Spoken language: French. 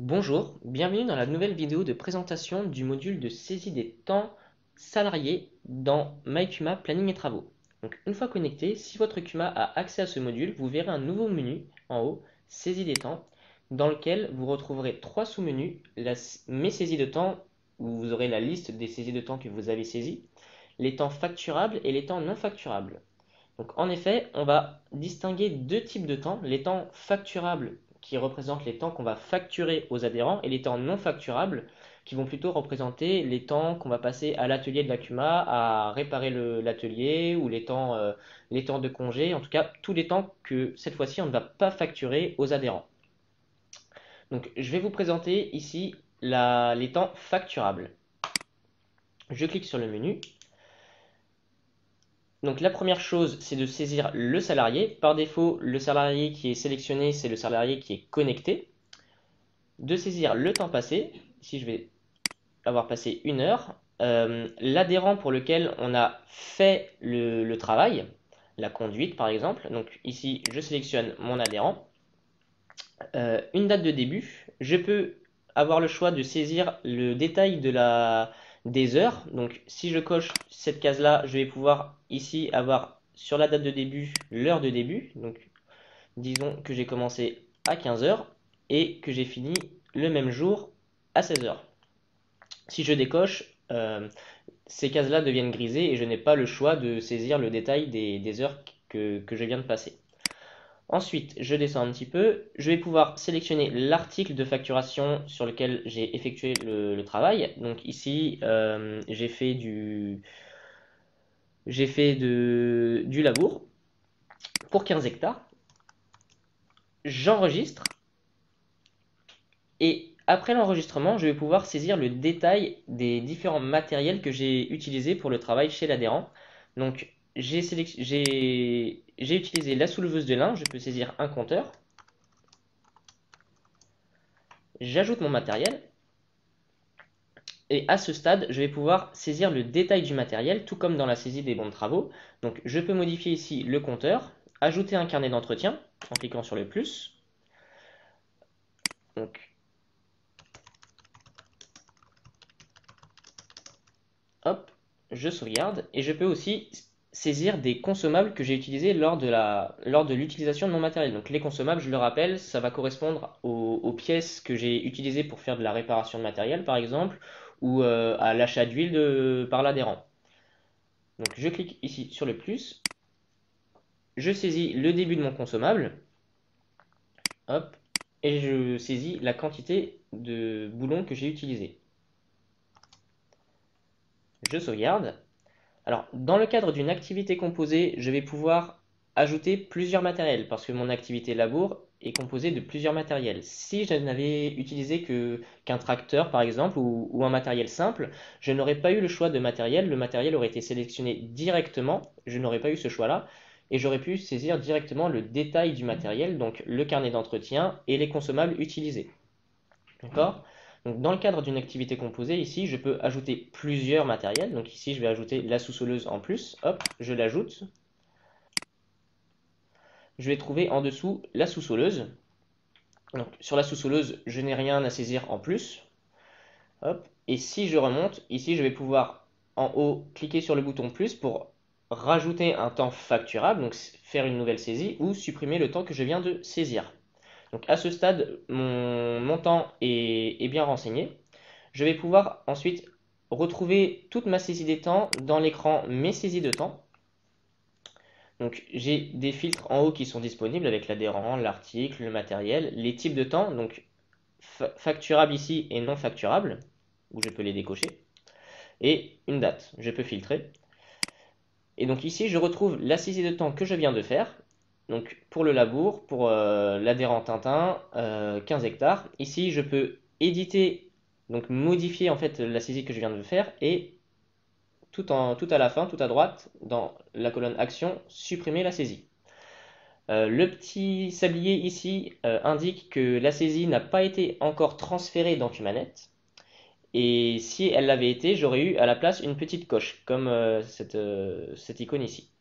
Bonjour, bienvenue dans la nouvelle vidéo de présentation du module de saisie des temps salariés dans MyCuma Planning et Travaux. Donc, une fois connecté, si votre CUMA a accès à ce module, vous verrez un nouveau menu en haut, Saisie des temps, dans lequel vous retrouverez trois sous-menus, mes saisies de temps, où vous aurez la liste des saisies de temps que vous avez saisies, les temps facturables et les temps non facturables. Donc en effet, on va distinguer deux types de temps, les temps facturables qui représentent les temps qu'on va facturer aux adhérents et les temps non facturables qui vont plutôt représenter les temps qu'on va passer à l'atelier de la CUMA à réparer l'atelier ou les temps de congé, en tout cas tous les temps que cette fois-ci on ne va pas facturer aux adhérents. Donc je vais vous présenter ici les temps facturables. Je clique sur le menu. Donc la première chose, c'est de saisir le salarié. Par défaut, le salarié qui est sélectionné, c'est le salarié qui est connecté. De saisir le temps passé. Ici, je vais avoir passé 1 heure. L'adhérent pour lequel on a fait le travail, la conduite par exemple. Donc ici, je sélectionne mon adhérent. Une date de début. Je peux avoir le choix de saisir le détail des heures. Donc si je coche cette case-là, je vais pouvoir ici avoir sur la date de début l'heure de début. Donc disons que j'ai commencé à 15 heures et que j'ai fini le même jour à 16 heures. Si je décoche, ces cases-là deviennent grisées et je n'ai pas le choix de saisir le détail des heures que je viens de passer. Ensuite, je descends un petit peu, je vais pouvoir sélectionner l'article de facturation sur lequel j'ai effectué le travail. Donc ici, j'ai fait du labour pour 15 hectares. J'enregistre et après l'enregistrement, je vais pouvoir saisir le détail des différents matériels que j'ai utilisés pour le travail chez l'adhérent. Donc j'ai utilisé la souleveuse de lin, je peux saisir un compteur. J'ajoute mon matériel. Et à ce stade, je vais pouvoir saisir le détail du matériel, tout comme dans la saisie des bons de travaux. Donc je peux modifier ici le compteur, ajouter un carnet d'entretien en cliquant sur le plus. Donc, hop, je sauvegarde. Et je peux aussi saisir des consommables que j'ai utilisés lors de l'utilisation de mon matériel. Donc les consommables, je le rappelle, ça va correspondre aux pièces que j'ai utilisées pour faire de la réparation de matériel, par exemple, ou à l'achat d'huile par l'adhérent. Donc je clique ici sur le plus, je saisis le début de mon consommable, hop, et je saisis la quantité de boulons que j'ai utilisé. Je sauvegarde. Alors, dans le cadre d'une activité composée, je vais pouvoir ajouter plusieurs matériels parce que mon activité labour est composée de plusieurs matériels. Si je n'avais utilisé qu'un tracteur par exemple ou un matériel simple, je n'aurais pas eu le choix de matériel. Le matériel aurait été sélectionné directement. Je n'aurais pas eu ce choix-là et j'aurais pu saisir directement le détail du matériel, donc le carnet d'entretien et les consommables utilisés. D'accord? Donc, dans le cadre d'une activité composée, ici, je peux ajouter plusieurs matériels. Donc ici, je vais ajouter la sous-soleuse en plus. Hop, je l'ajoute. Je vais trouver en dessous la sous-soleuse. Donc sur la sous-soleuse, je n'ai rien à saisir en plus. Hop. Et si je remonte, ici, je vais pouvoir en haut cliquer sur le bouton plus pour rajouter un temps facturable, donc faire une nouvelle saisie, ou supprimer le temps que je viens de saisir. Donc à ce stade, mon montant est bien renseigné. Je vais pouvoir ensuite retrouver toute ma saisie des temps dans l'écran Mes saisies de temps. Donc j'ai des filtres en haut qui sont disponibles avec l'adhérent, l'article, le matériel, les types de temps, donc facturable ici et non facturable, où je peux les décocher, et une date, je peux filtrer. Et donc ici, je retrouve la saisie de temps que je viens de faire. Donc pour le labour, pour l'adhérent Tintin, 15 hectares. Ici, je peux éditer, donc modifier en fait la saisie que je viens de faire et tout à la fin, tout à droite, dans la colonne action, supprimer la saisie. Le petit sablier ici indique que la saisie n'a pas été encore transférée dans Cumanet. Et si elle l'avait été, j'aurais eu à la place une petite coche, comme cette icône ici.